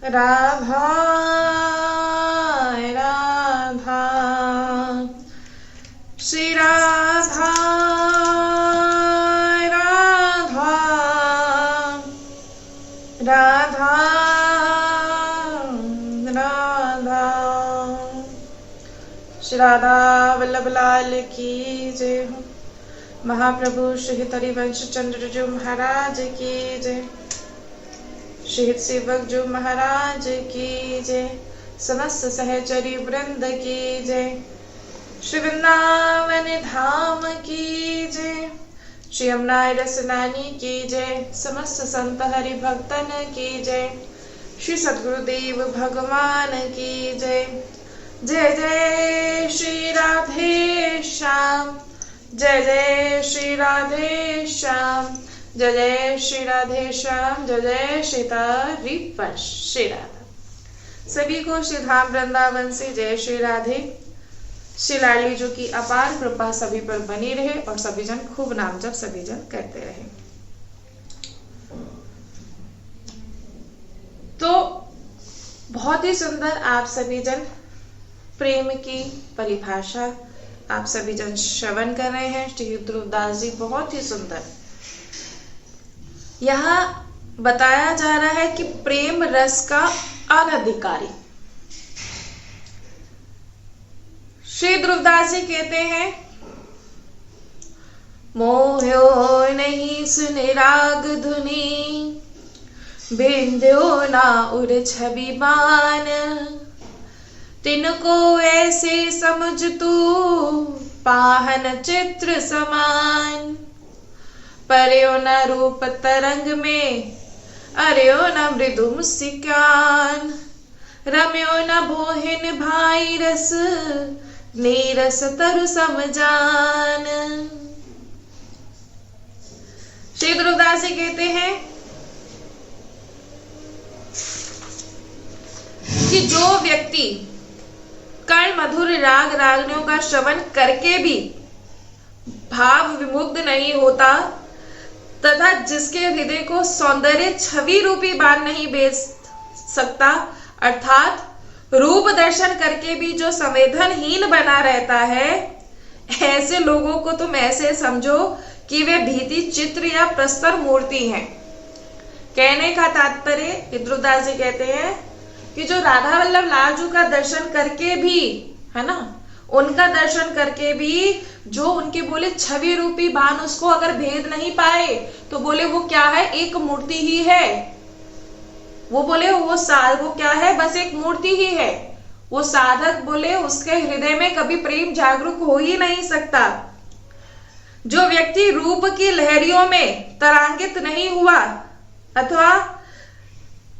राधा राधा श्री राधा राधा राधा राधा। श्री राधा वल्लभ लाल की जय हो। महाप्रभु श्री हरिवंश चंद्र जी महाराज की जय। शहीद सेवक जो महाराज की जय। समस्त सहचरी वृंद की जय। श्री वृंदावन धाम की जय। श्री यमुना रसनानी की जय। समस्त संत हरि भक्तन की जय। श्री सद्गुरुदेव भगवान की जय। जय जय श्री राधे श्याम। जय जय श्री राधे श्याम। जय जय श्री राधे श्याम। जय जय सीता रिपश श्री राधा। सभी को श्री धाम वृंदावन से जय श्री राधे। श्री लाडली जो की अपार कृपा सभी पर बनी रहे और सभी जन खूब नाम जप सभी जन करते रहे। तो बहुत ही सुंदर आप सभी जन प्रेम की परिभाषा आप सभी जन श्रवण कर रहे हैं। श्री ध्रुवदास जी बहुत ही सुंदर यहाँ बताया जा रहा है कि प्रेम रस का अनधिकारी। श्री ध्रुवदास जी कहते हैं, मोह्यो नहीं सुन राग धुनी, बिंध्यो ना उर छवि बान, तिनको ऐसे समझ तू पाहन चित्र समान। पर्यो न रूप तरंग में, अर्यो न मृदु मुस्कान, रम्यो न बोहिन भाई रस, नीरस तरु समजान। श्री ध्रुवदास जी कहते हैं कि जो व्यक्ति कर्ण मधुर राग रागनियों का श्रवण करके भी भाव विमुग्ध नहीं होता तथा जिसके हृदय को सौंदर्य छवि रूपी बाण नहीं बेच सकता, अर्थात रूप दर्शन करके भी जो संवेदनहीन बना रहता है, ऐसे लोगों को तुम ऐसे समझो कि वे भीति चित्र या प्रस्तर मूर्ति हैं। कहने का तात्पर्य ध्रुवदास जी कहते हैं कि जो राधा वल्लभ लाल जी का दर्शन करके भी, है ना, उनका दर्शन करके भी जो उनके बोले छवि रूपी बाण उसको अगर भेद नहीं पाए तो बोले वो क्या है, एक मूर्ति ही है। वो बोले वो क्या है, बस एक मूर्ति ही है। वो साधक बोले उसके हृदय में कभी प्रेम जागरूक हो ही नहीं सकता। जो व्यक्ति रूप की लहरियों में तरांकित नहीं हुआ अथवा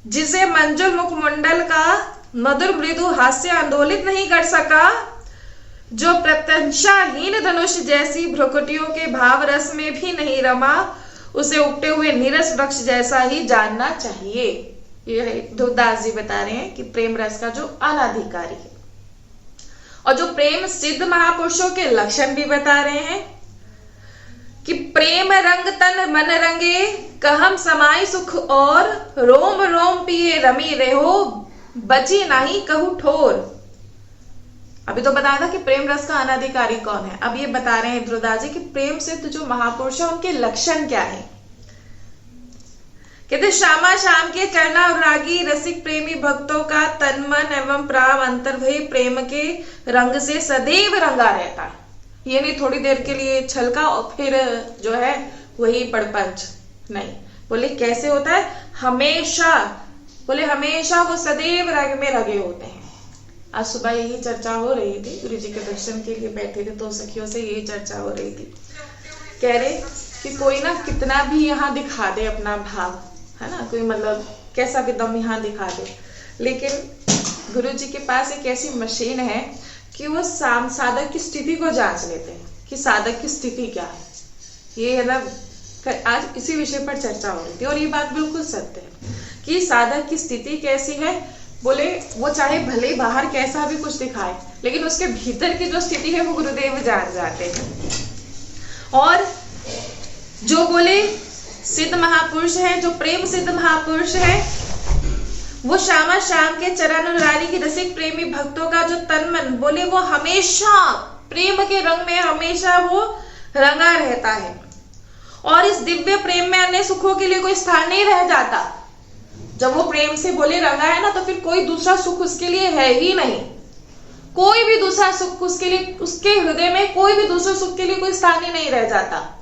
जिसे मंजुल मुखमंडल का मधुर मृदु हास्य आंदोलित नहीं कर सका, जो प्रत्यंशाहीन धनुष जैसी भ्रुकुटियों के भाव रस में भी नहीं रमा, उसे उगते हुए नीरस वृक्ष जैसा ही जानना चाहिए। ये ध्रुवदास जी बता रहे हैं कि प्रेम रस का जो अनाधिकारी है। और जो प्रेम सिद्ध महापुरुषों के लक्षण भी बता रहे हैं कि प्रेम रंग तन मन रंगे, कहम समाई सुख और, रोम रोम पिए रमी रहो, बची नहीं कहू ठोर। अभी तो बताया था कि प्रेम रस का अनाधिकारी कौन है। अब ये बता रहे हैं ध्रुवदास जी कि प्रेम सिद्ध जो महापुरुष है उनके लक्षण क्या है। कहते श्यामा श्याम के चरणानुरागी रसिक प्रेमी भक्तों का तन मन एवं प्राण अंतर्भय प्रेम के रंग से सदैव रंगा रहता है। ये नहीं थोड़ी देर के लिए छलका और फिर जो है वही पड़पंच, नहीं। बोले कैसे होता है, हमेशा, बोले हमेशा वो सदैव रंग में लगे होते हैं। आज सुबह यही चर्चा हो रही थी, गुरु जी के दर्शन के लिए बैठे थे तो सखियों से यही चर्चा हो रही थी। कह रहे कि कोई ना कितना भी यहाँ दिखा दे अपना भाव, है ना, कोई मतलब कैसा भी दम यहाँ दिखा दे, लेकिन गुरु जी के पास एक ऐसी मशीन है कि वो साधक की स्थिति को जांच लेते हैं कि साधक की स्थिति क्या है। ये मतलब आज इसी विषय पर चर्चा हो रही थी और ये बात बिल्कुल सत्य है कि साधक की स्थिति कैसी है। बोले वो चाहे भले बाहर कैसा भी कुछ दिखाए, लेकिन उसके भीतर की जो स्थिति है वो गुरुदेव जान जाते हैं। और जो बोले सिद्ध महापुरुष है, जो प्रेम सिद्ध महापुरुष है, वो श्यामा श्याम के चरण मुरारी की रसिक प्रेमी भक्तों का जो तन मन बोले वो हमेशा प्रेम के रंग में हमेशा वो रंगा रहता है, और इस दिव्य प्रेम में अन्य सुखों के लिए कोई स्थान नहीं रह जाता। जब वो प्रेम से बोले रंगा है ना, तो फिर कोई दूसरा सुख उसके लिए है ही नहीं, कोई भी दूसरा सुख उसके लिए, उसके हृदय में कोई भी दूसरे सुख के लिए कोई स्थान ही नहीं रह जाता।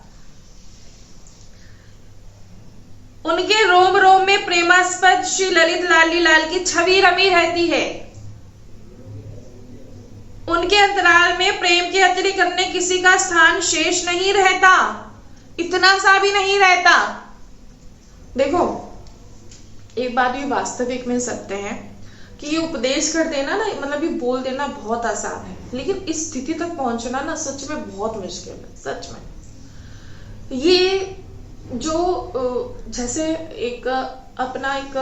उनके रोम रोम में प्रेमास्पद श्री ललित लाली लाल की छवि रमी रहती है। उनके अंतराल में प्रेम के अतिरिक्त अन्य किसी का स्थान शेष नहीं रहता, इतना सा भी नहीं रहता। देखो, एक बात ये वास्तविक में सत्य है कि ये उपदेश कर देना ना, मतलब ये बोल देना बहुत आसान है, लेकिन इस स्थिति तक पहुंचना ना सच में बहुत मुश्किल है। सच में ये जो जैसे एक अपना एक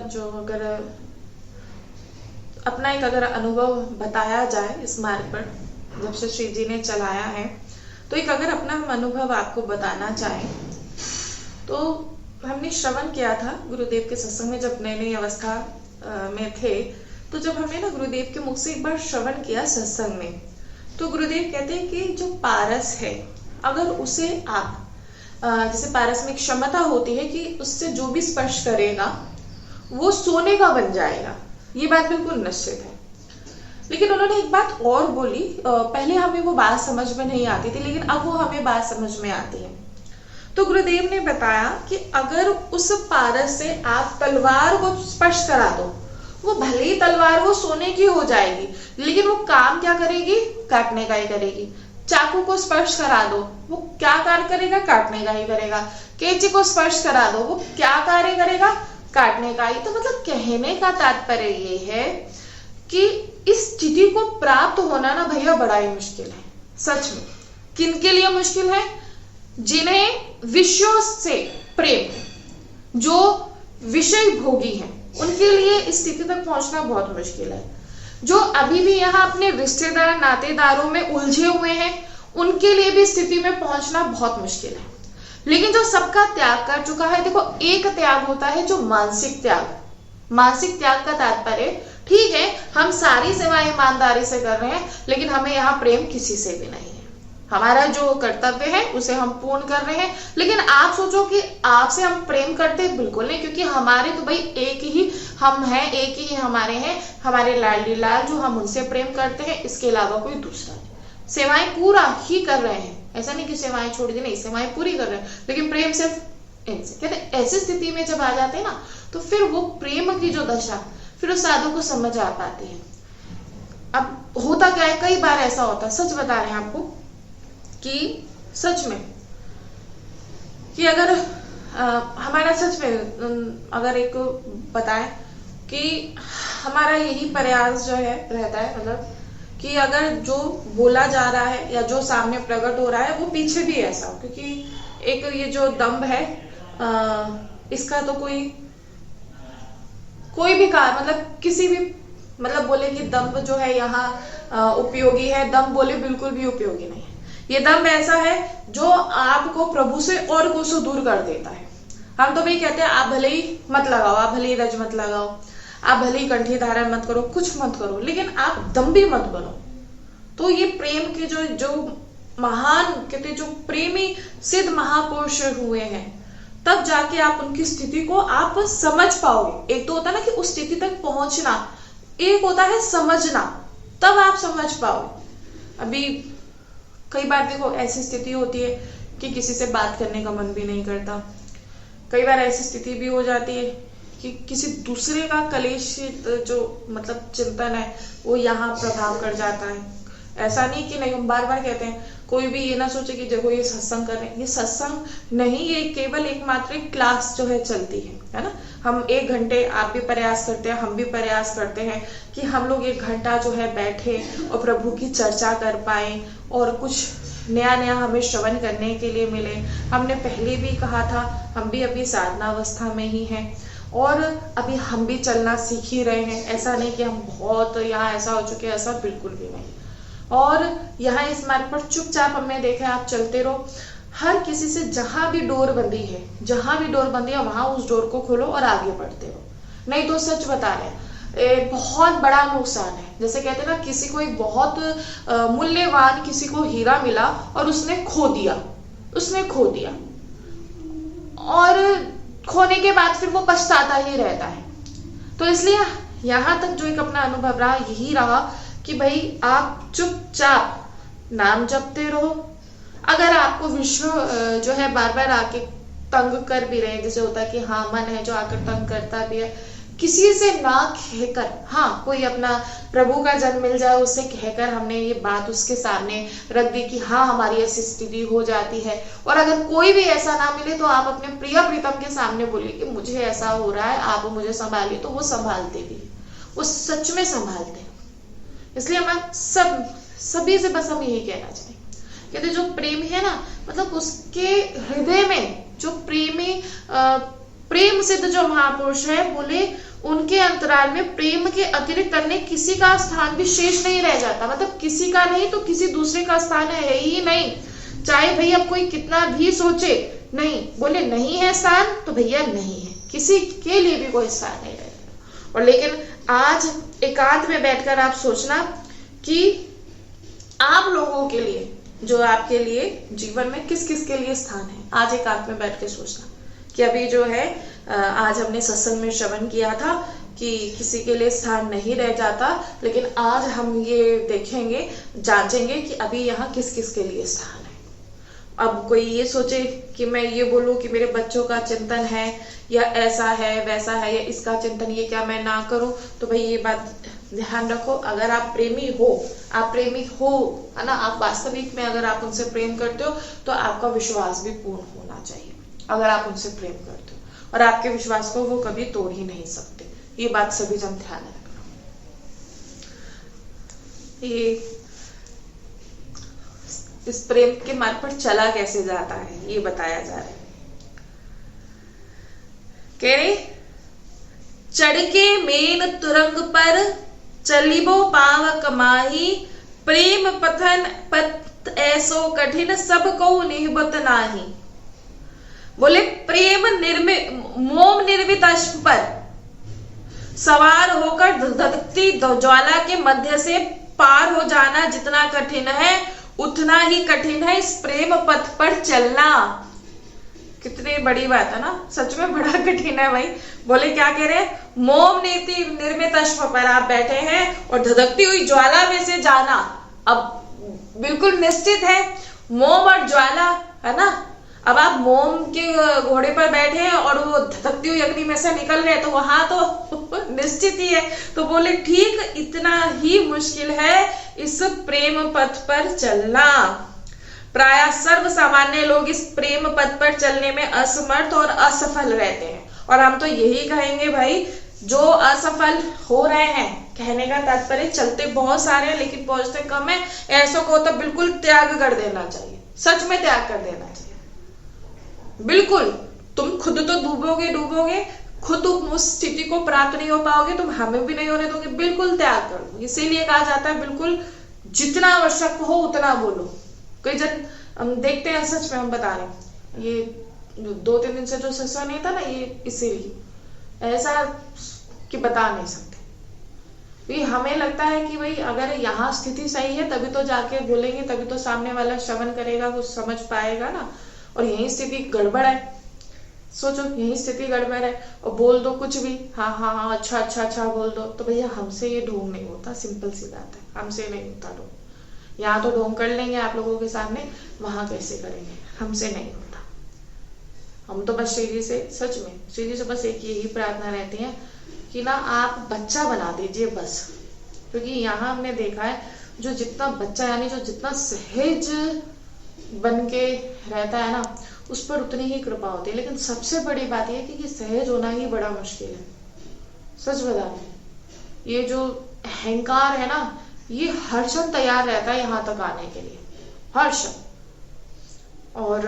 जो अगर अनुभव बताया जाए इस मार्ग पर, जब से श्री जी ने चलाया है, तो एक अगर अपना हम अनुभव आपको बताना चाहें, तो हमने श्रवण किया था गुरुदेव के सत्संग में, जब नई नई अवस्था में थे। तो जब हमने ना गुरुदेव के मुख से एक बार श्रवण किया सत्संग में, तो गुरुदेव कहते हैं कि जो पारस है, अगर उसे आप जैसे पारस में एक क्षमता होती है कि उससे जो भी स्पर्श करेगा वो सोने का बन जाएगा, ये बात बिल्कुल निश्चित है। लेकिन उन्होंने एक बात और बोली, पहले हमें वो बात समझ में नहीं आती थी, लेकिन अब वो हमें बात समझ में आती है। तो गुरुदेव ने बताया कि अगर उस पारस से आप तलवार को स्पर्श करा दो, वो भले ही तलवार वो सोने की हो जाएगी, लेकिन वो काम क्या करेगी? काटने का ही करेगी। चाकू को स्पर्श करा दो, वो क्या कार्य करेगा? काटने का ही करेगा। कैंची को स्पर्श करा दो, वो क्या कार्य करेगा? काटने का ही। तो मतलब कहने का तात्पर्य ये है कि इस स्थिति को प्राप्त होना ना भैया बड़ा ही मुश्किल है। सच में किनके लिए मुश्किल है? जिन्हें विषयों से प्रेम, जो विषय भोगी हैं, उनके लिए इस स्थिति तक पहुंचना बहुत मुश्किल है। जो अभी भी यहाँ अपने रिश्तेदार नातेदारों में उलझे हुए हैं, उनके लिए भी स्थिति में पहुंचना बहुत मुश्किल है। लेकिन जो सबका त्याग कर चुका है, देखो एक त्याग होता है जो मानसिक त्याग। मानसिक त्याग का तात्पर्य, ठीक है हम सारी सेवाएं ईमानदारी से कर रहे हैं, लेकिन हमें यहाँ प्रेम किसी से भी नहीं है, हमारा जो कर्तव्य है उसे हम पूर्ण कर रहे हैं। लेकिन आप सोचो कि आपसे हम प्रेम करते बिल्कुल नहीं, क्योंकि हमारे तो भाई एक ही हम हैं, एक ही हमारे हैं, हमारे लाडली लाल जो हम उनसे प्रेम करते हैं, इसके अलावा कोई दूसरा नहीं। सेवाएं पूरा ही कर रहे हैं, ऐसा नहीं कि सेवाएं छोड़ दी, नहीं सेवाएं पूरी कर रहे हैं, लेकिन प्रेम सिर्फ इनसे। कहते ऐसी स्थिति में जब आ जाते हैं ना, तो फिर वो प्रेम की जो दशा फिर उस साधु को समझ आ पाती है। अब होता क्या है, कई बार ऐसा होता है, सच बता रहे हैं आपको कि सच में कि अगर हमारा सच में अगर एक बताएं कि हमारा यही प्रयास जो है रहता है, मतलब कि अगर जो बोला जा रहा है या जो सामने प्रकट हो रहा है वो पीछे भी ऐसा हो, क्योंकि एक ये जो दंभ है इसका तो कोई भी कार मतलब किसी भी मतलब बोले कि दंभ जो है यहाँ उपयोगी है, दंभ बोले बिल्कुल भी उपयोगी नहीं है। ये दंभ ऐसा है जो आपको प्रभु से और को से दूर कर देता है। हम तो भाई कहते हैं आप भले ही मत लगाओ, आप भले ही रज मत लगाओ, आप भले ही कंठी धारण मत करो, कुछ मत करो, लेकिन आप दंभी मत बनो। तो ये प्रेम के जो महान कहते जो प्रेमी सिद्ध महापुरुष हुए हैं, तब जाके आप उनकी स्थिति को आप समझ पाओगे। एक तो होता है ना कि उस स्थिति तक पहुंचना, एक होता है समझना, तब आप समझ पाओगे। अभी कई बार देखो ऐसी स्थिति होती है कि किसी से बात करने का मन भी नहीं करता। कई बार ऐसी स्थिति भी हो जाती है कि किसी दूसरे का कलेश जो मतलब चिंतन है वो यहाँ प्रभाव कर जाता है। ऐसा नहीं कि नहीं, हम बार बार कहते हैं कोई भी ये ना सोचे कि देखो ये सत्संग कर रहे हैं, ये सत्संग नहीं, ये केवल एकमात्र क्लास जो है चलती है ना। हम 1 घंटे आप भी प्रयास करते हैं, हम भी प्रयास करते हैं कि हम लोग 1 घंटा जो है बैठे और प्रभु की चर्चा कर पाए और कुछ नया नया हमें श्रवण करने के लिए मिले। हमने पहले भी कहा था, हम भी अभी साधना अवस्था में ही हैं और अभी हम भी चलना सीख ही रहे हैं। ऐसा नहीं कि हम बहुत यहाँ ऐसा हो चुके हैं, ऐसा बिल्कुल भी नहीं। और यहाँ इस मार्ग पर चुपचाप हमने देखा आप चलते रहो, हर किसी से जहां भी डोर बंदी है, जहां भी डोर बंदी है वहां उस डोर को खोलो और आगे बढ़ते रहो। नहीं तो सच बता रहे हैं बहुत बड़ा नुकसान है। जैसे कहते हैं ना, किसी को एक बहुत मूल्यवान किसी को हीरा मिला और उसने खो दिया और खोने के बाद फिर वो पछताता ही रहता है। तो इसलिए यहाँ तक जो एक अपना अनुभव रहा यही रहा कि भाई आप चुपचाप नाम जपते रहो। अगर आपको विश्व जो है बार बार आके तंग कर भी रहे, जैसे होता है कि हाँ मन है जो आकर तंग करता भी है, किसी से ना कहकर, हाँ कोई अपना प्रभु का जन मिल जाए उससे कहकर हमने ये बात उसके सामने रख दी कि हाँ हमारी ऐसी स्थिति हो जाती है। और अगर कोई भी ऐसा ना मिले तो आप अपने प्रिय प्रीतम के सामने बोलिए कि मुझे ऐसा हो रहा है, आप मुझे संभालिए। तो वो संभालते भी, वो सच में संभालते हैं। इसलिए मैं सभी से बस हम यही कहना चाहिए, कहते जो प्रेमी है ना, मतलब उसके हृदय में जो प्रेम सिद्ध जो महापुरुष है, बोले उनके अंतराल में प्रेम के अतिरिक्त अन्य किसी का स्थान भी शेष नहीं रह जाता। मतलब किसी का नहीं तो किसी दूसरे का स्थान है ही नहीं। चाहे भैया कोई कितना भी सोचे, नहीं बोले नहीं है स्थान तो भैया नहीं है, किसी के लिए भी कोई स्थान नहीं रहेगा। और लेकिन आज एकांत में बैठकर आप सोचना कि आप लोगों के लिए, जो आपके लिए जीवन में किस किस के लिए स्थान है, आज एकांत में बैठ के सोचना कि अभी जो है आज हमने सत्संग में श्रवण किया था कि किसी के लिए स्थान नहीं रह जाता, लेकिन आज हम ये देखेंगे, जांचेंगे कि अभी यहाँ किस किस के लिए स्थान है। अब कोई ये सोचे कि मैं ये बोलूं कि मेरे बच्चों का चिंतन है या ऐसा है वैसा है या इसका चिंतन, ये क्या मैं ना करूं? तो भाई ये बात ध्यान रखो, अगर आप प्रेमी हो, है ना, आप वास्तविक में अगर आप उनसे प्रेम करते हो तो आपका विश्वास भी पूर्ण होना चाहिए। अगर आप उनसे प्रेम करते हो और आपके विश्वास को वो कभी तोड़ ही नहीं सकते, ये बात सभी जन ध्यान रखना। ये इस प्रेम के मार्ग पर चला कैसे जाता है ये बताया जा रहा है। कह रहे चढ़ के मेन तुरंग पर चलिबो पाव कमाही, प्रेम पथन पथ ऐसो कठिन सब को निहबत नाही। बोले प्रेम मोम निर्मित अश्व पर सवार होकर धधकती ज्वाला के मध्य से पार हो जाना जितना कठिन है, उतना ही कठिन है इस प्रेम पथ पर चलना। कितनी बड़ी बात है ना, सच में बड़ा कठिन है भाई। बोले क्या कह रहे हैं, मोम निर्मित अश्व पर आप बैठे हैं और धधकती हुई ज्वाला में से जाना। अब बिल्कुल निश्चित है मोम और ज्वाला, है ना, अब आप मोम के घोड़े पर बैठे हैं और वो धधकती हुई अग्नि में से निकल रहे हैं, तो वहां तो निश्चित ही है। तो बोले ठीक इतना ही मुश्किल है इस प्रेम पथ पर चलना। प्रायः सर्व सामान्य लोग इस प्रेम पथ पर चलने में असमर्थ और असफल रहते हैं। और हम तो यही कहेंगे भाई, जो असफल हो रहे हैं, कहने का तात्पर्य चलते बहुत सारे हैं लेकिन पहुंचते कम है, ऐसों को तो बिल्कुल त्याग कर देना चाहिए। सच में त्याग कर देना चाहिए बिल्कुल। तुम खुद तो डूबोगे, खुद उस स्थिति को प्राप्त नहीं हो पाओगे, तुम हमें भी नहीं होने दोगे, बिल्कुल त्याग कर दो। इसीलिए कहा जाता है बिल्कुल जितना आवश्यक हो उतना बोलो। कई जन हम देखते हैं, सच में हम बता रहे हैं, ये 2-3 दिन से जो सत्संग नहीं था ना, ये इसीलिए ऐसा कि बता नहीं सकते। हमें लगता है कि भाई अगर यहाँ स्थिति सही है तभी तो जाके बोलेंगे, तभी तो सामने वाला श्रवण करेगा, वो समझ पाएगा ना। और यही स्थिति गड़बड़ है, सोचो यही स्थिति गड़बड़ है और बोल दो कुछ भी, हाँ अच्छा बोल दो, तो भैया हमसे ये ढोंग नहीं होता। सिंपल सी बात है, हमसे नहीं होता ढोंग। यहाँ तो ढोंग कर लेंगे आप लोगों के सामने, वहां कैसे करेंगे? हमसे नहीं होता। हम तो बस श्री जी से, सच में श्री जी से बस एक यही प्रार्थना रहती है कि ना आप बच्चा बना दीजिए बस। क्योंकि यहाँ हमने देखा है जो जितना बच्चा, यानी जो जितना सहज बन के रहता है ना, उस पर उतनी ही कृपा होती है। लेकिन सबसे बड़ी बात यह है कि सहज होना ही बड़ा मुश्किल है। सच बता रहे, ये जो अहंकार है ना, ये हर क्षण तैयार रहता है यहाँ तक आने के लिए, हर क्षण। और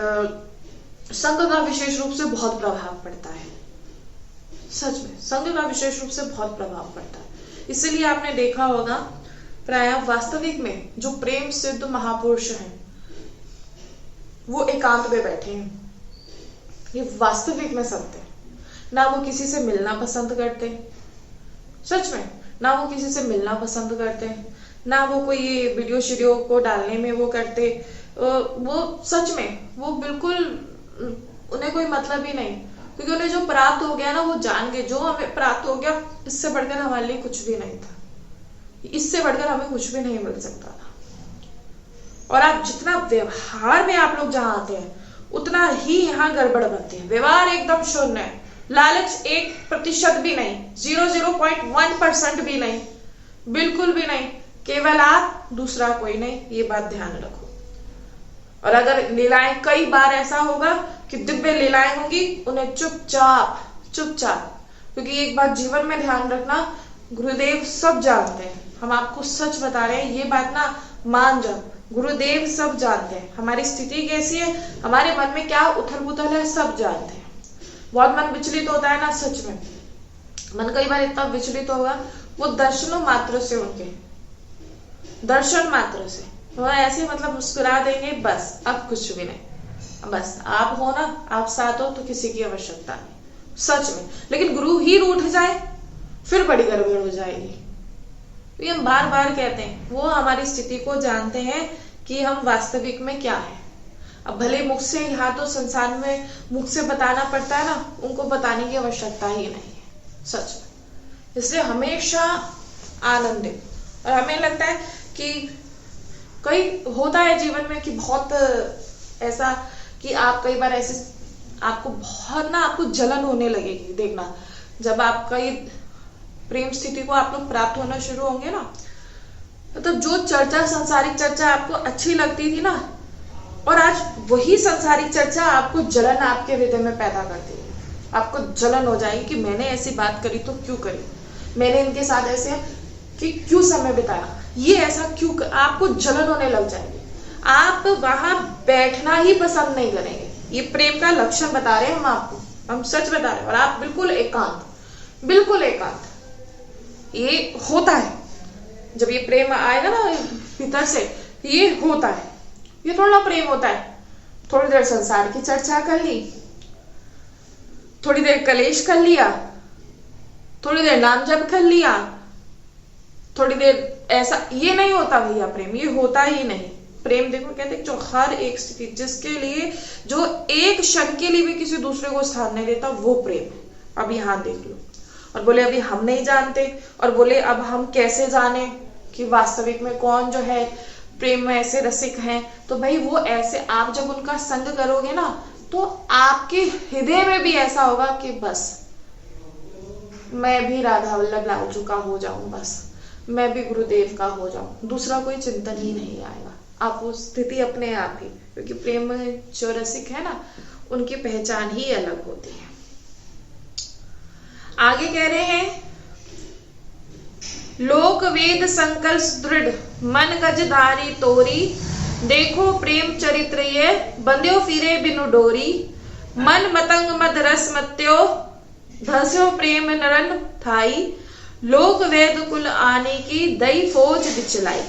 संग का विशेष रूप से बहुत प्रभाव पड़ता है। सच में संग का विशेष रूप से बहुत प्रभाव पड़ता है। इसीलिए आपने देखा होगा प्रायः वास्तविक में जो प्रेम सिद्ध महापुरुष हैं वो एकांत में बैठे हैं, ये वास्तविक में सत्य है। ना वो किसी से मिलना पसंद करते, सच में ना वो किसी से मिलना पसंद करते, ना वो कोई ये वीडियो शीडियो को डालने में वो करते, वो सच में वो बिल्कुल उन्हें कोई मतलब ही नहीं, क्योंकि उन्हें जो प्राप्त हो गया ना वो जान गए, जो हमें प्राप्त हो गया इससे बढ़कर हमारे लिए कुछ भी नहीं था, इससे बढ़कर हमें कुछ भी नहीं मिल सकता था। और आप जितना व्यवहार में आप लोग जहां आते हैं उतना ही यहाँ गड़बड़ बनती है। व्यवहार एकदम शून्य है, लालच 1% भी नहीं, 0.1% भी नहीं, बिल्कुल भी नहीं, केवल आप, दूसरा कोई नहीं, ये बात ध्यान रखो। और अगर लीलाएं, कई बार ऐसा होगा कि दिव्य लीलाएं होंगी, उन्हें चुपचाप, क्योंकि एक बात जीवन में ध्यान रखना, गुरुदेव सब जानते हैं, हम आपको सच बता रहे हैं, ये बात ना मान जाओ, गुरुदेव सब जानते हैं, हमारी स्थिति कैसी है, हमारे मन में क्या उथल पुथल है, सब जानते हैं। बहुत मन विचलित होता है ना, सच में मन कई बार इतना विचलित होगा, वो दर्शनों मात्र से, उनके दर्शन मात्र से वो ऐसे मतलब मुस्कुरा देंगे, बस अब कुछ भी नहीं, बस आप हो ना, आप साथ हो तो किसी की आवश्यकता नहीं, सच में। लेकिन गुरु ही रूठ जाए फिर बड़ी गड़बड़ हो जाएगी। तो हम बार बार कहते हैं, वो हमारी स्थिति को जानते हैं कि हम वास्तविक में क्या है। अब भले मुख से, यहाँ तो संसार में मुख से बताना पड़ता है ना, उनको बताने की आवश्यकता ही नहीं है, सच में। इसलिए हमेशा आनंदित, और हमें लगता है कि कई होता है जीवन में कि बहुत ऐसा कि आप कई बार ऐसे आपको बहुत ना, आपको जलन होने लगेगी, देखना जब आप कई प्रेम स्थिति को आप लोग प्राप्त होना शुरू होंगे ना, तो जो चर्चा, सांसारिक चर्चा आपको अच्छी लगती थी ना, और आज वही सांसारिक चर्चा आपको जलन आपके हृदय में पैदा करती है। आपको जलन हो जाएगी कि मैंने ऐसी बात करी तो क्यों करी, मैंने इनके साथ ऐसे कि क्यों समय बिताया, ये ऐसा क्यों आपको जलन होने लग जाएगी। आप वहां बैठना ही पसंद नहीं करेंगे। ये प्रेम का लक्षण बता रहे हैं हम आपको, हम सच बता रहे हैं। और आप बिल्कुल एकांत, बिल्कुल एकांत, ये होता है जब ये प्रेम आएगा ना भीतर से, ये होता है, ये थोड़ा प्रेम होता है। थोड़ी देर संसार की चर्चा कर ली, थोड़ी देर कलेश कर लिया, थोड़ी देर नाम जप कर लिया, थोड़ी देर ऐसा, ये नहीं होता भैया प्रेम, ये होता ही नहीं। प्रेम देखो कहते हैं जो हर एक स्थिति, जिसके लिए, जो एक क्षण के लिए भी किसी दूसरे को स्थान नहीं देता, वो प्रेम है। अब यहाँ देख लो। और बोले अभी हम नहीं जानते, और बोले अब हम कैसे जाने कि वास्तविक में कौन जो है प्रेम में ऐसे रसिक हैं। तो भाई वो ऐसे, आप जब उनका संग करोगे ना, तो आपके हृदय में भी ऐसा होगा कि बस मैं भी राधा वल्लभ लालजू का हो जाऊं, बस मैं भी गुरुदेव का हो जाऊं, दूसरा कोई चिंतन ही नहीं आएगा। आप वो स्थिति अपने आप ही, क्योंकि प्रेम में जो रसिक है ना, उनकी पहचान ही अलग होती है। आगे कह रहे हैं, लोक वेद संकल्प दृढ़, मन गजधारी तोरी, देखो प्रेम चरित्र ये, बंध्यो फिरे बिनु डोरी, मन मतंग मद रस मत्यो, धस्यो प्रेम नरन थाई, लोक वेद कुल आने की दई फौज बिचलाई।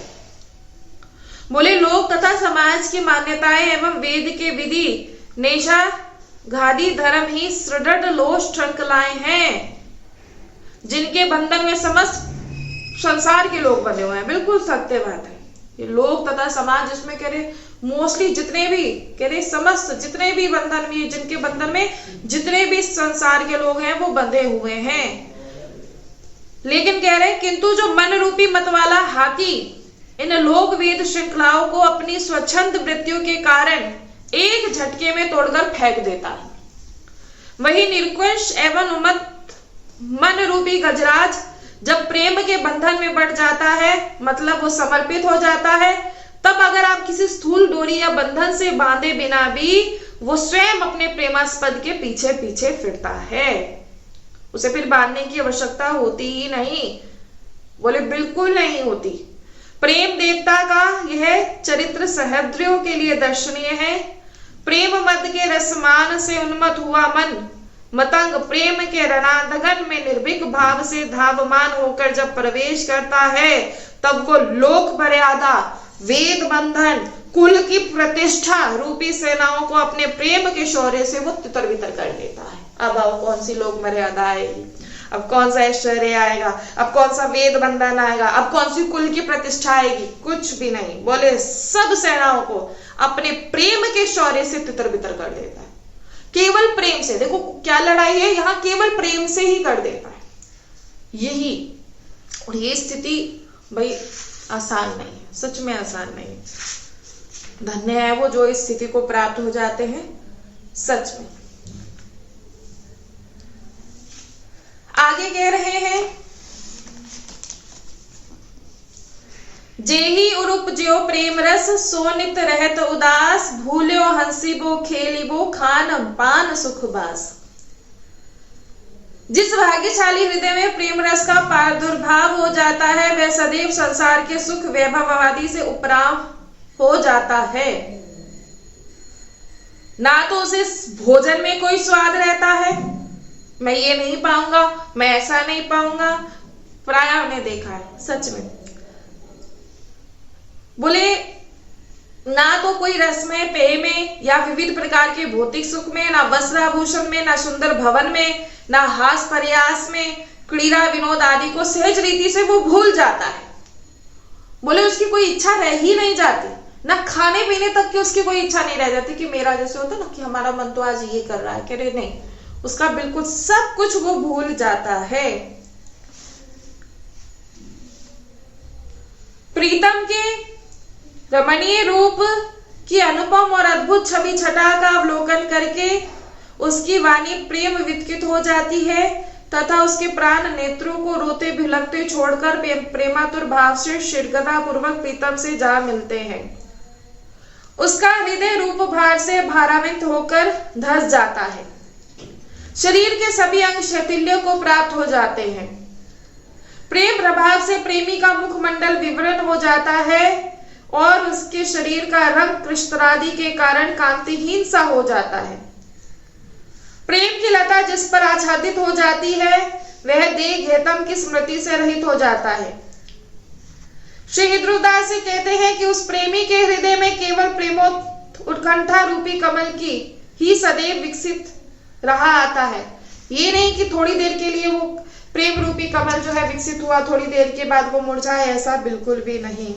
बोले लोक तथा समाज की मान्यताएं एवं वेद के विधि नेशा घादी धर्म ही सुदृढ़ लोष ठनकलाए हैं, जिनके बंधन में समस्त संसार के लोग बंधे हुए हैं। बिल्कुल सत्य बात है। ये लोग तथा समाज, इसमें कह रहे मोस्टली जितने भी, कह रहे समस्त जितने भी बंधन में, जिनके बंधन में जितने भी संसार के लोग हैं वो बंधे हुए हैं। लेकिन कह रहे किंतु जो मन रूपी मत वाला हाथी इन लोक वेद श्रृंखलाओं को अपनी स्वच्छंद वृत्तियों के कारण एक झटके में तोड़कर फेंक देता है, वही निरंकुश एवं उन्मत्त मन रूपी गजराज जब प्रेम के बंधन में बढ़ जाता है, मतलब वो समर्पित हो जाता है, तब अगर आप किसी स्थूल डोरी या बंधन से बांधे बिना भी वो स्वयं अपने प्रेमास्पद के पीछे पीछे फिरता है, उसे फिर बांधने की आवश्यकता होती ही नहीं। बोले बिल्कुल नहीं होती। प्रेम देवता का यह चरित्र सहृदयों के लिए दर्शनीय है। प्रेम मद के रसमान से उन्मत्त हुआ मन मतंग प्रेम के रणांगन में निर्भीक भाव से धावमान होकर जब प्रवेश करता है, तब वो लोक मर्यादा, वेद बंधन, कुल की प्रतिष्ठा रूपी सेनाओं को अपने प्रेम के शौर्य से वो तितर बितर कर देता है। अब आओ कौन सी लोक मर्यादा आएगी, अब कौन सा ऐश्वर्य आएगा, अब कौन सा वेद बंधन आएगा, अब कौन सी कुल की प्रतिष्ठा आएगी, कुछ भी नहीं। बोले सब सेनाओं को अपने प्रेम के शौर्य से तितर बितर कर देता है, केवल प्रेम से। देखो क्या लड़ाई है यहाँ, केवल प्रेम से ही कर देता है यही। और ये स्थिति भाई आसान नहीं है, सच में आसान नहीं है। धन्य है वो जो इस स्थिति को प्राप्त हो जाते हैं, सच में। आगे कह रहे हैं, जेहि उरूप ज्यो प्रेम रस, सो नित रहत उदास, भूल्यो हंसिबो खेलिबो, खान पान सुख बास। जिस भाग्यशाली हृदय में प्रेम रस का प्रादुर्भाव हो जाता है, वह सदैव संसार के सुख वैभव आदि से उपराम हो जाता है। ना तो उसे भोजन में कोई स्वाद रहता है, मैं ये नहीं पाऊंगा, मैं ऐसा नहीं पाऊंगा, प्राय हमने देखा है सच में। बोले ना तो कोई रसमय पेय में या विविध प्रकार के भौतिक सुख में, ना वस्त्राभूषण में, ना सुंदर भवन में, ना हास प्रयास में, क्रीड़ा विनोद आदि को सहज रीति से वो भूल जाता है। बोले उसकी कोई इच्छा रह ही नहीं जाती, ना खाने पीने तक की उसकी कोई इच्छा नहीं रह जाती कि मेरा जैसे होता ना कि हमारा मन तो आज ये कर रहा है, कह रहे नहीं, उसका बिल्कुल सब कुछ वो भूल जाता है। प्रीतम के रमणीय रूप की अनुपम और अद्भुत छवि छटा का अवलोकन करके उसकी वाणी प्रेम विकसित हो जाती है तथा उसके प्राण नेत्रों को रोते भिलकते छोड़कर प्रेमातुर भाव से शीघ्रता पूर्वक प्रीतम से जा मिलते हैं। उसका हृदय रूप भार से भारान्वित होकर धस जाता है, शरीर के सभी अंग शैथिल्य को प्राप्त हो जाते हैं। प्रेम प्रभाव से प्रेमी का मुखमंडल विवरण हो जाता है और उसके शरीर का रंग कृष्णादि के कारण कांतिहीन सा हो जाता है। प्रेम की लता जिस पर आच्छादित हो जाती है, वह देह घेतम की स्मृति से रहित हो जाता है। श्री ध्रुवदास जी कहते हैं कि उस प्रेमी के हृदय में केवल प्रेमोत्कंठा रूपी कमल की ही सदैव विकसित रहा आता है। ये नहीं कि थोड़ी देर के लिए वो प्रेम रूपी कमल जो है विकसित हुआ, थोड़ी देर के बाद वो मुरझाए, ऐसा बिल्कुल भी नहीं,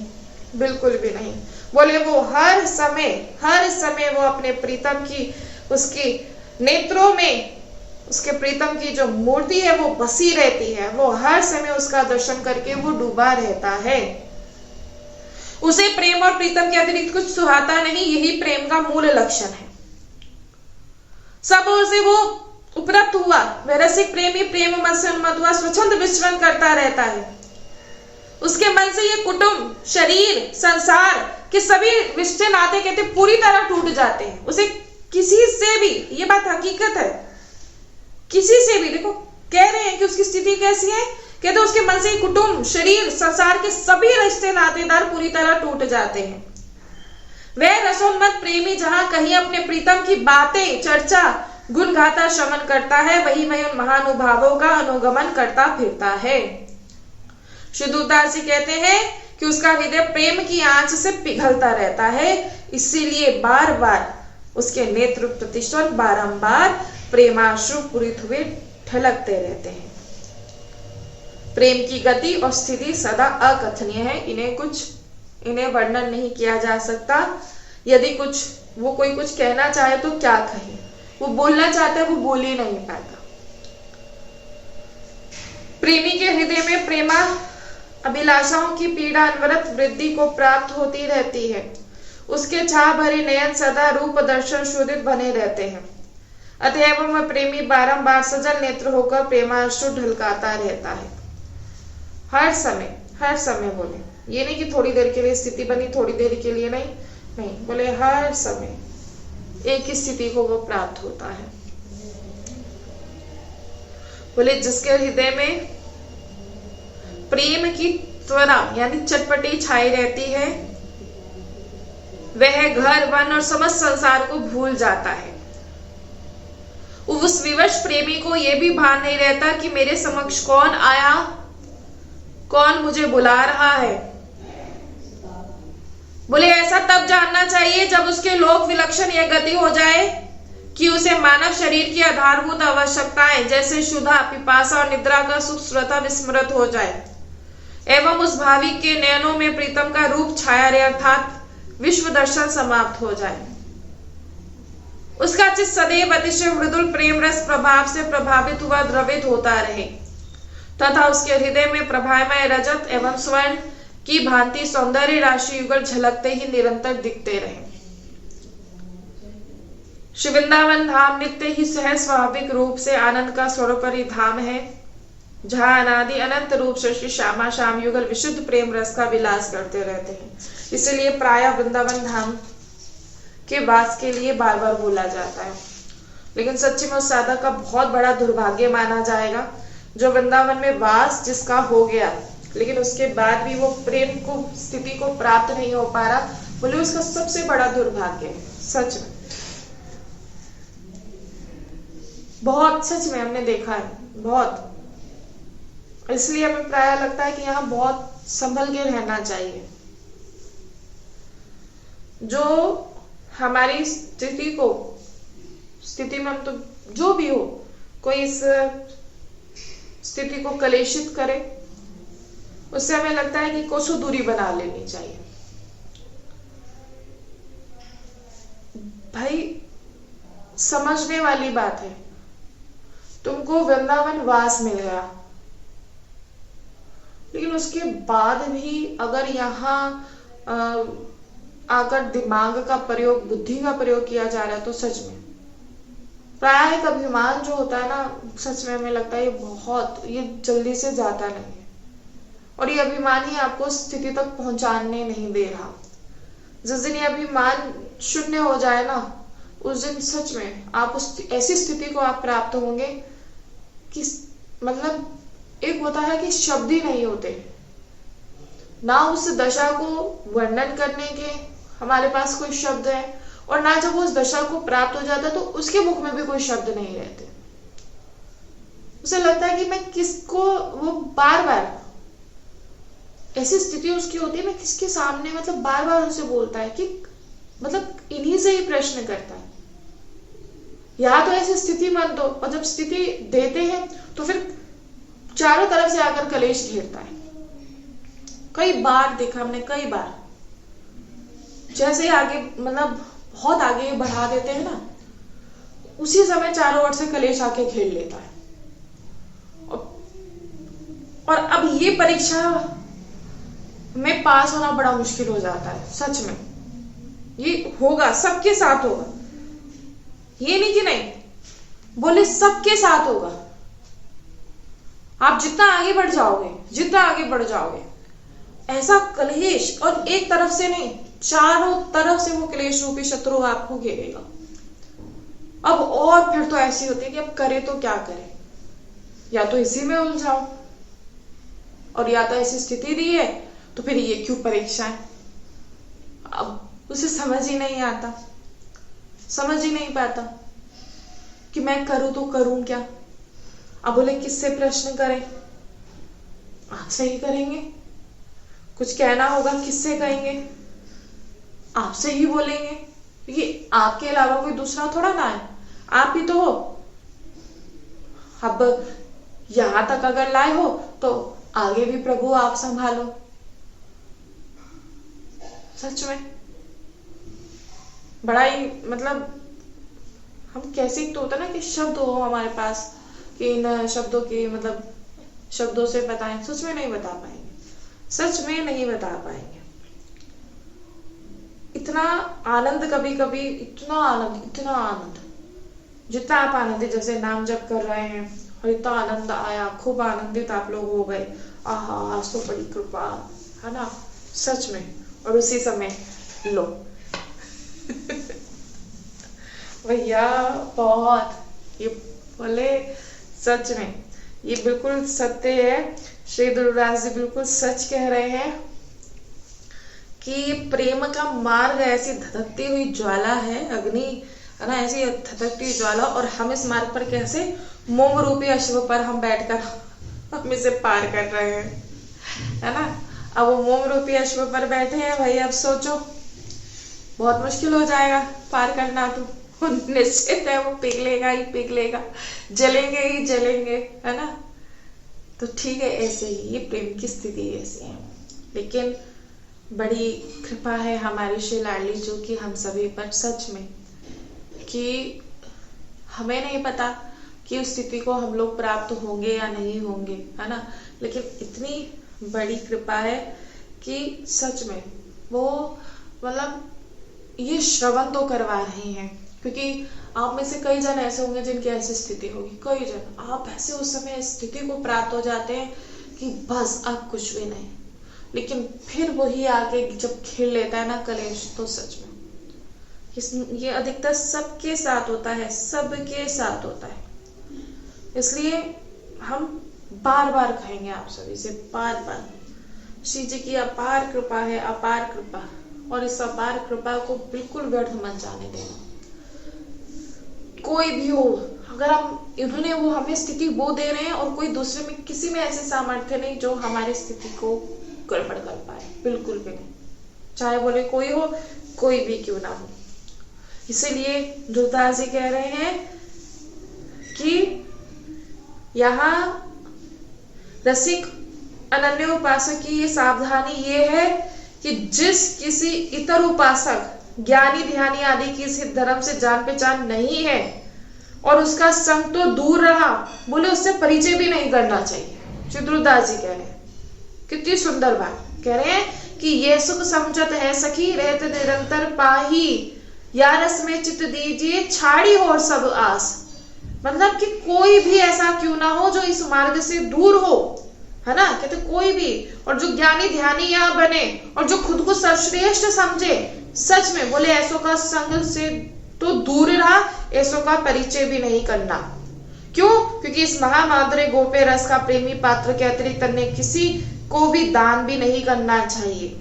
बिल्कुल भी नहीं। बोले वो हर समय वो अपने प्रीतम की, उसकी नेत्रों में उसके प्रीतम की जो मूर्ति है वो बसी रहती है, वो हर समय उसका दर्शन करके वो डूबा रहता है। उसे प्रेम और प्रीतम के अतिरिक्त कुछ सुहाता नहीं, यही प्रेम का मूल लक्षण है। सब ओर से वो उपरप्त हुआ वह रसिक प्रेमी प्रेम मन से उन्मत्त हुआ स्वच्छंद विचरण करता रहता है। उसके मन से ये कुटुंब, शरीर, संसार के सभी रिश्ते नाते कहते पूरी तरह टूट जाते हैं। उसे किसी से भी, ये बात हकीकत है, किसी से भी, देखो कह रहे हैं कि उसकी स्थिति कैसी है, कहते उसके मन से कुटुंब, शरीर, संसार के सभी रिश्ते नातेदार पूरी तरह टूट जाते हैं। वह रसोन्मत्त प्रेमी जहां कहीं अपने प्रीतम की बातें, चर्चा, गुण गाथा श्रवण करता है, वही वही उन महानुभावों का अनुगमन करता फिरता है। श्री ध्रुवदास जी कहते हैं कि उसका हृदय प्रेम की आंच से पिघलता रहता है, इसीलिए बार बार उसके नेत्र प्रतिष्ठन बारंबार प्रेमाश्रु पूरित हुए ढलकते रहते हैं। प्रेम की गति और स्थिति सदा अकथनीय है, इन्हें वर्णन नहीं किया जा सकता। यदि कोई कुछ कहना चाहे तो क्या कहे, वो बोलना चाहता है वो बोल ही नहीं पाता। प्रेमी के हृदय में प्रेमा अभिलाषाओं की पीड़ा अनवरत वृद्धि को प्राप्त होती रहती है। उसके छाह भरे नयन सदा रूप दर्शन शोधित बने रहते हैं, अतएव वह प्रेमी बारंबार सजल नेत्र होकर प्रेमाश्रु ढलकाता रहता है। हर समय बोले, ये नहीं कि थोड़ी देर के लिए स्थिति बनी, थोड़ी देर के लिए नहीं, बोले हर समय एक ही स्थिति को वो प्राप्त होता है। बोले जिसके हृदय में प्रेम की त्वरा यानी चटपटी छाई रहती है, वह घर, वन और समस्त संसार को भूल जाता है। उस विवश प्रेमी को यह भी भान नहीं रहता कि मेरे समक्ष कौन आया, कौन मुझे बुला रहा है। बोले ऐसा तब जानना चाहिए जब उसके लोक विलक्षण यह गति हो जाए कि उसे मानव शरीर की आधारभूत आवश्यकताएं जैसे क्षुधा, पिपासा और निद्रा का सुख स्वतः विस्मृत हो जाए एवं उस भाविक के नयनों में प्रीतम का रूप छाया रहे, अर्थात विश्व दर्शन समाप्त हो जाए। उसका चित्त सदैव अतिशय मृदुल प्रेम रस प्रभाव से प्रभावित हुआ द्रवित होता रहे तथा उसके हृदय में प्रभामय रजत एवं स्वर्ण की भांति सौंदर्य राशि युगल झलकते ही निरंतर दिखते रहे। श्री वृंदावन धाम नित्य ही सहज स्वाभाविक रूप से आनंद का सर्वोपरि धाम है, जहां अनादि अनंत रूप से श्री श्यामा श्याम युगल विशुद्ध प्रेम रस का विलास करते रहते हैं। इसलिए प्रायः वृंदावन धाम के वास के लिए बार बार बोला जाता है। लेकिन सच्ची में उस साधक का बहुत बड़ा दुर्भाग्य माना जाएगा जो वृंदावन में वास जिसका हो गया लेकिन उसके बाद भी वो प्रेम को स्थिति को प्राप्त नहीं हो पा रहा, बोले उसका सबसे बड़ा दुर्भाग्य है। सच में, बहुत सच में हमने देखा है, बहुत। इसलिए हमें प्रायः लगता है कि यहाँ बहुत संभल के रहना चाहिए। जो हमारी स्थिति में हम तो जो भी हो, कोई इस स्थिति को कलेशित करे, उससे हमें लगता है कि कोसों दूरी बना लेनी चाहिए। भाई समझने वाली बात है, तुमको वृंदावन वास मिल गया, लेकिन उसके बाद भी अगर यहाँ आकर दिमाग का प्रयोग, बुद्धि का प्रयोग किया जा रहा है तो सच में प्राय एक अभिमान जो होता है ना, सच में हमें लगता है ये जल्दी से जाता नहीं है, और ये अभिमान ही आपको स्थिति तक पहुंचाने नहीं दे रहा। जिस दिन ये अभिमान शून्य हो जाए ना, उस दिन सच में आप उस ऐसी स्थिति को आप प्राप्त होंगे कि मतलब एक होता है कि शब्द ही नहीं होते ना, उस दशा को वर्णन करने के हमारे पास कोई शब्द है, और ना जब वो उस दशा को प्राप्त हो जाता है तो उसके मुख में भी कोई शब्द नहीं रहते। उसे लगता है कि मैं किसको, वो बार बार ऐसी स्थिति उसकी होती है, मैं किसके सामने मतलब बार बार उसे बोलता है कि मतलब इन्हीं से ही प्रश्न करता है, या तो ऐसी स्थिति मत दो, और जब स्थिति देते हैं तो फिर चारों तरफ से आकर कलेश घेरता है। कई बार देखा हमने, कई बार जैसे आगे मतलब बहुत आगे बढ़ा देते हैं ना, उसी समय चारों ओर से कलेश आके घेर लेता है। और अब ये परीक्षा में पास होना बड़ा मुश्किल हो जाता है। सच में ये होगा, सबके साथ होगा, ये नहीं कि नहीं, बोले सबके साथ होगा। आप जितना आगे बढ़ जाओगे ऐसा कलेश, और एक तरफ से नहीं, चारों तरफ से वो कलेश रूपी शत्रु आपको घेरेगा। अब और फिर तो ऐसी होती है कि अब करे तो क्या करे, या तो इसी में उलझाओ, और या तो ऐसी स्थिति दी है तो फिर ये क्यों परीक्षा है। अब उसे समझ ही नहीं आता, समझ ही नहीं पाता कि मैं करूं तो करूं क्या। अब बोले किससे प्रश्न करें, आपसे ही करेंगे। कुछ कहना होगा, किससे कहेंगे, आपसे ही बोलेंगे, क्योंकि आपके अलावा कोई दूसरा थोड़ा ना है, आप ही तो हो। अब यहां तक अगर लाए हो तो आगे भी प्रभु आप संभालो। सच में बड़ा ही मतलब हम कैसे, तो होता ना कि शब्द हो हमारे पास कि इन शब्दों की मतलब शब्दों से बताएं, सच में नहीं बता पाएंगे, सच में नहीं बता पाएंगे। इतना आनंद, कभी कभी इतना आनंद जितना आप आनंदित जैसे नाम जप कर रहे हैं और इतना आनंद आया, खूब आनंदित आप लोग हो गए, आहा आज तो बड़ी कृपा है ना, सच में। और उसी समय लो भैया बहुत, ये बोले सच में ये बिल्कुल सत्य है। श्री ध्रुवराज जी बिल्कुल सच कह रहे हैं कि प्रेम का मार्ग ऐसी धधकती हुई ज्वाला है, अग्नि है ना, ऐसी धधकती ज्वाला, और हम इस मार्ग पर कैसे मोम रूपी अश्व पर हम बैठकर हम इसे पार कर रहे हैं, है ना। अब वो मोम रूपी अश्व पर बैठे हैं भाई, अब सोचो बहुत मुश्किल हो जाएगा पार करना। तो वो निश्चित है वो पिघलेगा ही पिघलेगा, जलेंगे ही जलेंगे, है ना। तो ठीक है, ऐसे ही ये प्रेम की स्थिति ऐसी है। लेकिन बड़ी कृपा है हमारी श्री लाडली जो कि हम सभी पर सच में, कि हमें नहीं पता कि उस स्थिति को हम लोग प्राप्त होंगे या नहीं होंगे, है ना। लेकिन इतनी बड़ी कृपा है कि सच में वो मतलब ये श्रवण तो करवा रहे हैं, क्योंकि आप में से कई जन ऐसे होंगे जिनकी ऐसी स्थिति होगी, कई जन आप ऐसे उस समय स्थिति को प्राप्त हो जाते हैं कि बस अब कुछ भी नहीं, लेकिन फिर वही आके जब खेल लेता है ना कलेश, तो सच में ये अधिकतर सबके साथ होता है, सबके साथ होता है। इसलिए हम बार बार कहेंगे आप सभी से, बार बार श्री जी की अपार कृपा है, अपार कृपा, और इस अपार कृपा को बिल्कुल व्यर्थ मत जाने देना। कोई भी हो, अगर हम इन्होंने वो हमें स्थिति वो दे रहे हैं और कोई दूसरे में किसी में ऐसे सामर्थ्य नहीं जो हमारी स्थिति को गड़बड़ कर पाए, बिल्कुल भी नहीं, चाहे बोले कोई हो, कोई भी क्यों ना हो। इसीलिए ध्रुवदास जी कह रहे हैं कि यहाँ रसिक अनन्य उपासक की ये सावधानी ये है कि जिस किसी इतर उपासक ज्ञानी ध्यानी आदि की सिद्ध धर्म से जान पहचान नहीं है और उसका संग तो दूर रहा, बोले उससे परिचय भी नहीं करना चाहिए। श्री ध्रुवदास जी कह रहे हैं, कितनी सुंदर बात कह रहे हैं कि ये सुख समझत है सखी रहते निरंतर पाही, या रस में चित दीजिए छाड़ी और सब आस। मतलब कि कोई भी ऐसा क्यों ना हो जो इस मार्ग से दूर हो, है ना, कहते कोई भी, और जो ज्ञानी ध्यानी यहाँ बने और जो खुद को सर्वश्रेष्ठ समझे, सच में बोले ऐसों का संग से तो दूर रहा, ऐसों का परिचय भी नहीं करना। क्यों? क्योंकि इस महामाधुर्य गोपे रस का प्रेमी पात्र के अतिरिक्त अन्य किसी को भी दान भी नहीं करना चाहिए।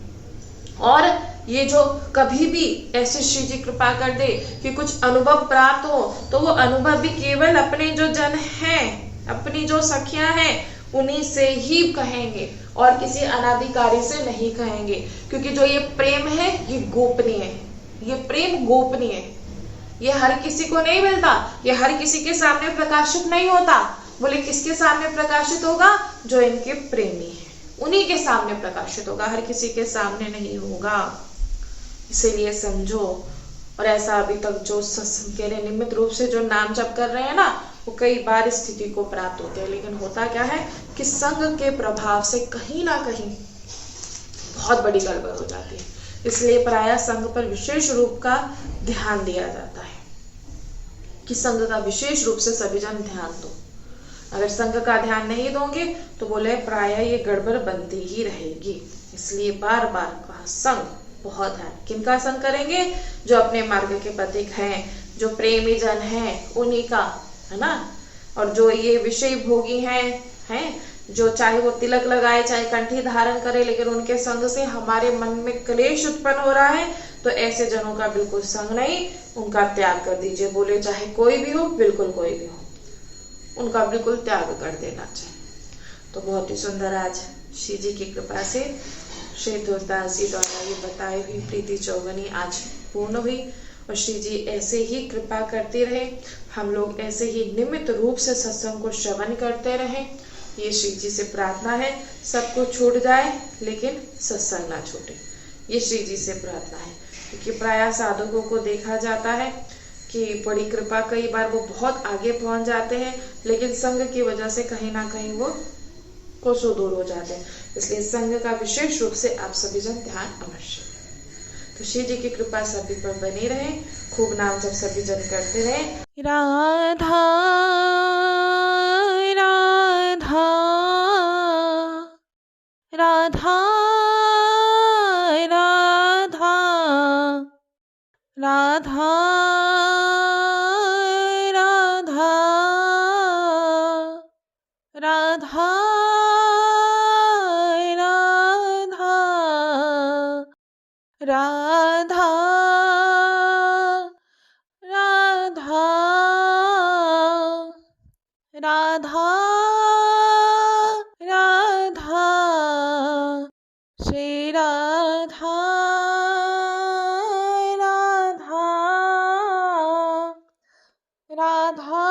और ये जो कभी भी ऐसे श्री जी कृपा कर दे कि कुछ अनुभव प्राप्त हो, तो वो अनुभव भी केवल अपने जो जन हैं, अपनी जो सखियां हैं, उन्हीं से ही कहेंगे और किसी अनाधिकारी से नहीं कहेंगे। क्योंकि जो ये प्रेम है ये गोपनीय है, ये प्रेम गोपनीय है, ये हर किसी को नहीं मिलता, ये हर किसी के सामने प्रकाशित नहीं होता। बोले किसके सामने प्रकाशित होगा? जो इनके प्रेमी है, उन्हीं के सामने प्रकाशित होगा, हर किसी के सामने नहीं होगा। इसीलिए समझो। और ऐसा अभी तक जो सत्संग के लिए नियमित रूप से जो नाम जप कर रहे हैं ना, वो कई बार स्थिति को प्राप्त होते हैं। लेकिन होता क्या है कि संग के प्रभाव से कहीं ना कहीं बहुत बड़ी गड़बड़ हो जाती है। इसलिए प्रायः संग पर विशेष रूप का ध्यान दिया जाता है कि संग का विशेष रूप से सभी जन ध्यान दो। अगर संग का ध्यान नहीं दोगे तो बोले प्रायः ये गड़बड़ बनती ही रहेगी। इसलिए बार बार कहा संग बहुत है। किनका संग करेंगे? जो अपने मार्ग के पथिक हैं, जो प्रेमी जन हैं, उन्हीं का, है ना। और जो ये विषय भोगी हैं, जो चाहे वो तिलक लगाए चाहे कंठी धारण करे, लेकिन उनके संग से हमारे मन में क्लेश उत्पन्न हो रहा है, तो ऐसे जनों का बिल्कुल संग नहीं, उनका त्याग कर दीजिए। बोले चाहे कोई भी हो, बिल्कुल कोई भी हो, उनका बिल्कुल त्याग कर देना चाहिए। तो बहुत ही सुंदर आज श्री जी की कृपा से श्री ध्रुवदास जी द्वारा ये बताई हुई प्रीति चौगनी आज पूर्ण हुई। और श्री जी ऐसे ही कृपा करते रहे, हम लोग ऐसे ही नियमित रूप से सत्संग को श्रवण करते रहें। ये श्री जी से प्रार्थना है। सब कुछ छूट जाए लेकिन सत्संग ना छूटे, ये श्री जी से प्रार्थना है। क्योंकि प्रायः साधकों को देखा जाता है कि बड़ी कृपा, कई बार वो बहुत आगे पहुंच जाते हैं, लेकिन संग की वजह से कहीं ना कहीं वो कोसों दूर हो जाते हैं। इसलिए संग का विशेष रूप से आप सभी जन ध्यान अवश्य दें। तो श्री जी की कृपा सभी पर बनी रहे, खूब नाम जब सभी जन करते रहे। राधा राधा राधा राधा राधा राधा राधा राधा राधा राधा राधा श्री राधा राधा राधा